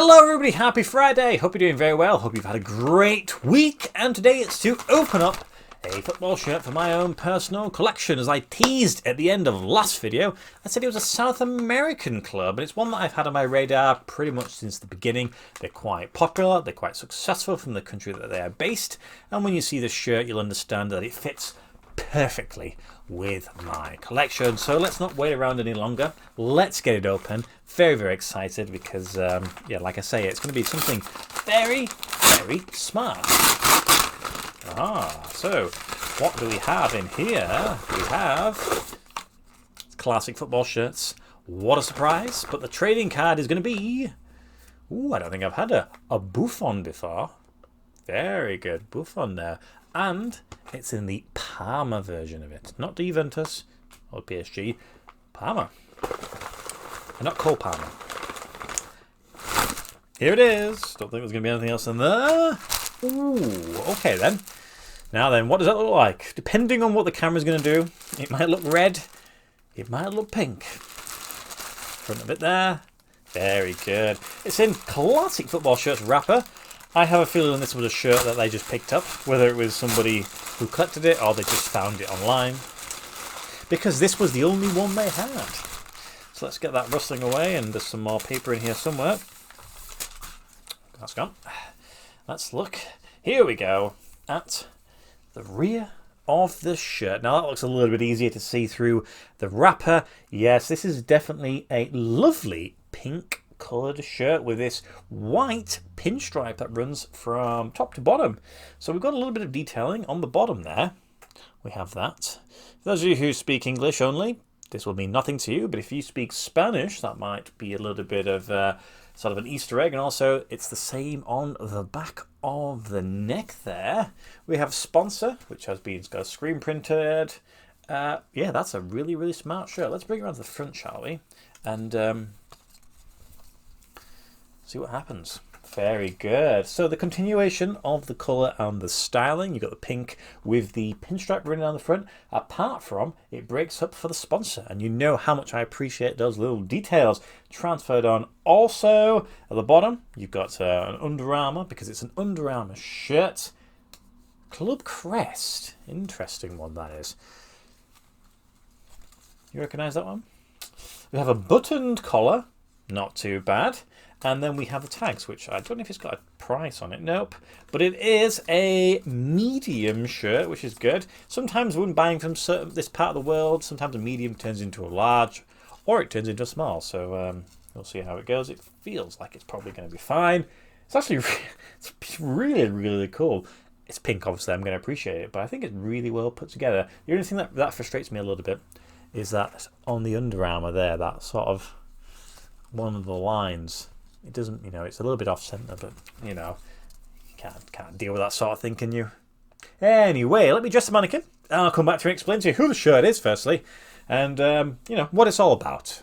Hello everybody, happy Friday. Hope you're doing very well. Hope you've had a great week. And today it's to open up a football shirt for my own personal collection. As I teased at the end of last video, I said it was a South American club, and it's one that I've had on my radar pretty much since the beginning. They're quite popular, they're quite successful from the country that they are based, and when you see this shirt you'll understand that it fits perfectly with my collection. So let's not wait around any longer. Let's get it open. Very, very excited because, yeah, like I say, it's going to be something very, very smart. So what do we have in here? We have classic football shirts. What a surprise. But the trading card is going to be... Ooh, I don't think I've had a Buffon before. Very good. Buffon there. And it's in the Parma version of it. Not Juventus or PSG. Parma. And not Cole Parma. Here it is. Don't think there's going to be anything else in there. Ooh, okay then. Now then, what does that look like? Depending on what the camera's going to do, it might look red. It might look pink. Front of it there. Very good. It's in classic football shirts wrapper. I have a feeling this was a shirt that they just picked up, whether it was somebody who collected it or they just found it online, because this was the only one they had. So let's get that rustling away, and there's some more paper in here somewhere. That's gone. Let's look. Here we go at the rear of the shirt. Now that looks a little bit easier to see through the wrapper. Yes, this is definitely a lovely pink coloured shirt with this white pinstripe that runs from top to bottom. So we've got a little bit of detailing on the bottom there. We have that. For those of you who speak English only, this will mean nothing to you, but if you speak Spanish, that might be a little bit of sort of an Easter egg. And also it's the same on the back of the neck there. We have sponsor, which has been got screen printed. Yeah, that's a really, really smart shirt. Let's bring it around to the front, shall we? And see what happens. Very good. So the continuation of the colour and the styling. You've got the pink with the pinstripe running down the front. Apart from, it breaks up for the sponsor. And you know how much I appreciate those little details transferred on. Also, at the bottom, you've got an Under Armour, because it's an Under Armour shirt. Club crest. Interesting one, that is. You recognise that one? We have a buttoned collar. Not too bad. And then we have the tags, which I don't know if it's got a price on it. Nope. But it is a medium shirt, which is good. Sometimes when buying from this part of the world, sometimes a medium turns into a large, or it turns into a small. So we'll see how it goes. It feels like it's probably going to be fine. It's actually it's really, really cool. It's pink, obviously. I'm going to appreciate it. But I think it's really well put together. The only thing that frustrates me a little bit is that on the Under Armour there, that sort of one of the lines... It doesn't, you know, it's a little bit off centre, but, you know, you can't deal with that sort of thing, can you? Anyway, let me dress the mannequin, and I'll come back to explain to you who the shirt is, firstly, and, you know, what it's all about.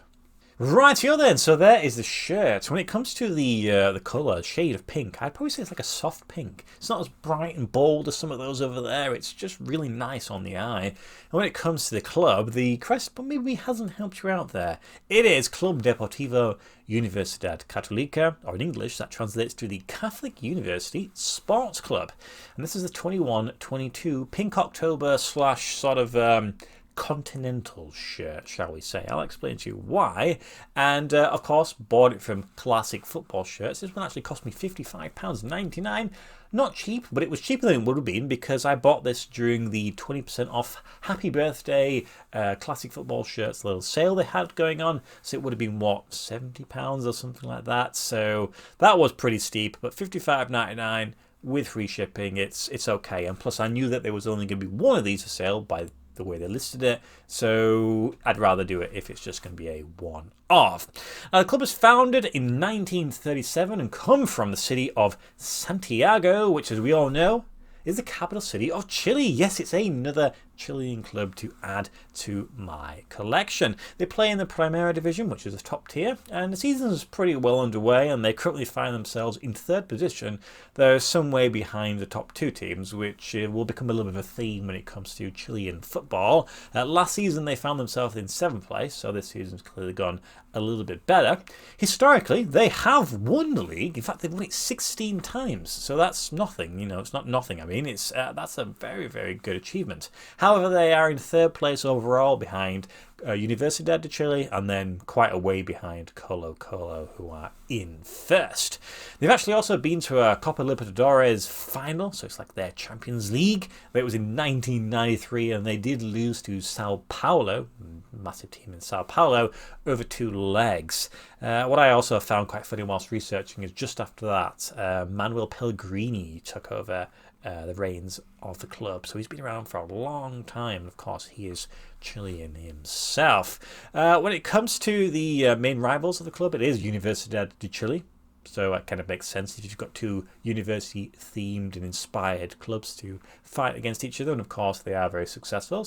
Rightio then, so there is the shirt. When it comes to the colour, shade of pink, I'd probably say it's like a soft pink. It's not as bright and bold as some of those over there. It's just really nice on the eye. And when it comes to the club, the crest maybe hasn't helped you out there. It is Club Deportivo Universidad Católica, or in English that translates to the Catholic University Sports Club. And this is the 21-22 Pink October / sort of... continental shirt, shall we say. I'll explain to you why. And of course, bought it from Classic Football Shirts. This one actually cost me £55.99. Not cheap, but it was cheaper than it would have been because I bought this during the 20% off Happy Birthday Classic Football Shirts little sale they had going on. So it would have been, what, £70 or something like that. So that was pretty steep, but £55.99 with free shipping, it's okay. And plus I knew that there was only going to be one of these for sale by the way they listed it, so I'd rather do it if it's just going to be a one-off. Now, the club was founded in 1937 and come from the city of Santiago, which, as we all know, is the capital city of Chile. Yes, it's another Chilean club to add to my collection. They play in the Primera Division, which is the top tier, and the season is pretty well underway, and they currently find themselves in third position, though some way behind the top two teams, which will become a little bit of a theme when it comes to Chilean football. Last season they found themselves in 7th place, so this season's clearly gone a little bit better. Historically, they have won the league. In fact, they've won it 16 times, so that's nothing. It's not nothing. I mean, that's a very, very good achievement. However, they are in 3rd place overall behind Universidad de Chile, and then quite a way behind Colo Colo, who are in 1st. They've actually also been to a Copa Libertadores final, so it's like their Champions League. It was in 1993, and they did lose to Sao Paulo, massive team in Sao Paulo, over 2 legs. What I also found quite funny whilst researching is just after that, Manuel Pellegrini took over the reins of the club. So he's been around for a long time. Of course, he is Chilean himself. When it comes to the main rivals of the club, it is Universidad de Chile. So it kind of makes sense if you've got 2 university-themed and inspired clubs to fight against each other. And of course, they are very successful.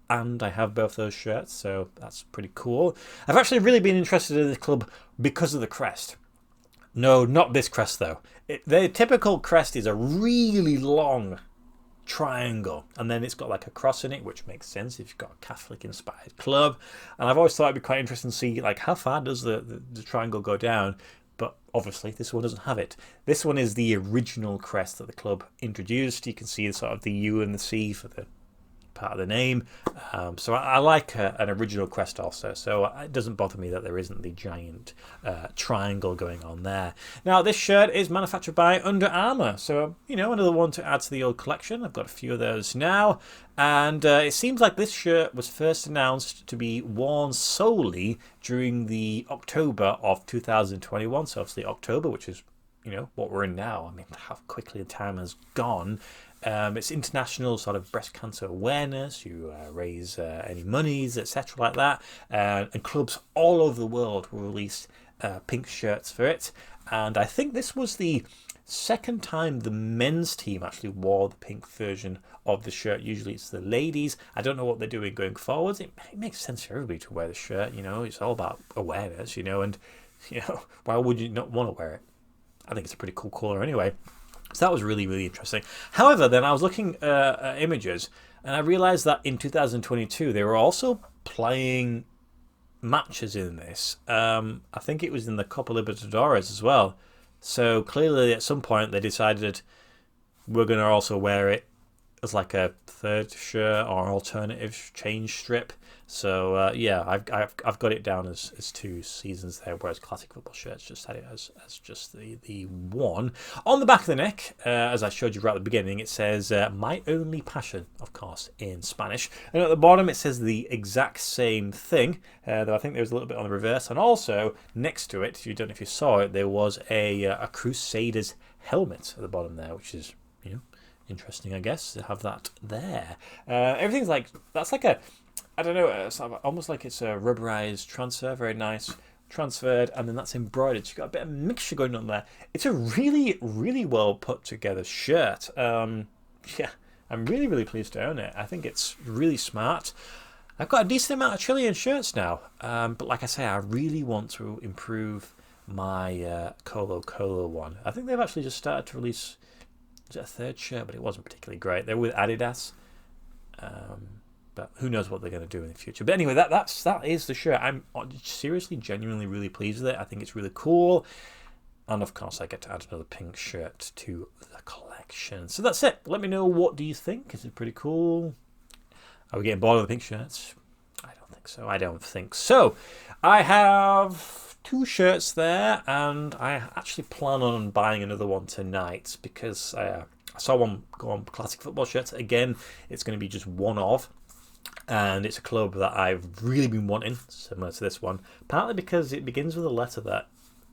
And I have both those shirts, so that's pretty cool. I've actually really been interested in the club because of the crest. No, not this crest though. The typical crest is a really long triangle, and then it's got like a cross in it, which makes sense if you've got a Catholic-inspired club. And I've always thought it'd be quite interesting to see like how far does the triangle go down. But obviously this one doesn't have it. This one is the original crest that the club introduced. You can see sort of the U and the C for the part of the name. So I like an original crest also, so it doesn't bother me that there isn't the giant triangle going on there. Now this shirt is manufactured by Under Armour, so another one to add to the old collection. I've got a few of those now, and it seems like this shirt was first announced to be worn solely during the October of 2021, so obviously October, which is what we're in now. I mean, how quickly the time has gone. It's international sort of breast cancer awareness. You raise any monies, etc., like that, and clubs all over the world will release pink shirts for it. And I think this was the second time the men's team actually wore the pink version of the shirt. Usually it's the ladies. I don't know what they're doing going forwards. It makes sense for everybody to wear the shirt. It's all about awareness. And why would you not want to wear it? I think it's a pretty cool colour anyway. So that was really, really interesting. However, then I was looking at images, and I realised that in 2022 they were also playing matches in this. I think it was in the Copa Libertadores as well. So clearly at some point they decided we're going to also wear it as like a third shirt or alternative change strip. So yeah, I've got it down as 2 seasons there, whereas classic football shirts just had it as just the one. On the back of the neck, as I showed you right at the beginning, it says "My Only Passion," of course, in Spanish. And at the bottom it says the exact same thing, though I think there was a little bit on the reverse. And also next to it, if you don't know if you saw it, there was a Crusaders helmet at the bottom there, which is interesting, I guess, to have that there. Everything's that's like a, I don't know, it's almost like it's a rubberized transfer, very nice, transferred, and then that's embroidered. So you've got a bit of mixture going on there. It's a really, really well put together shirt. Yeah, I'm really, really pleased to own it. I think it's really smart. I've got a decent amount of Chilean shirts now, but like I say, I really want to improve my Colo Colo one. I think they've actually just started to release, was it a third shirt, but it wasn't particularly great. They're with Adidas. But who knows what they're going to do in the future. But anyway, that is the shirt. I'm seriously, genuinely really pleased with it. I think it's really cool. And of course, I get to add another pink shirt to the collection. So that's it. Let me know, what do you think? Is it pretty cool? Are we getting bored of the pink shirts? I don't think so. I have 2 shirts there, and I actually plan on buying another one tonight because I saw one go on classic football shirts. Again, it's going to be just one of. And it's a club that I've really been wanting, similar to this one, partly because it begins with a letter that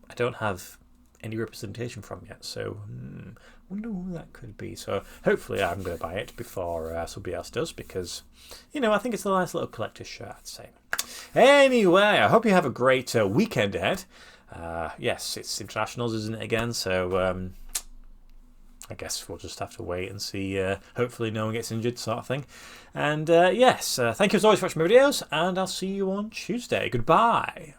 I don't have any representation from yet. So I wonder who that could be. So hopefully I'm going to buy it before somebody else does, because I think it's a nice little collector's shirt, I'd say. Anyway, I hope you have a great weekend ahead. Yes, it's internationals, isn't it, again? So I guess we'll just have to wait and see. Hopefully no one gets injured, sort of thing. And yes, thank you as always for watching my videos, and I'll see you on Tuesday. Goodbye.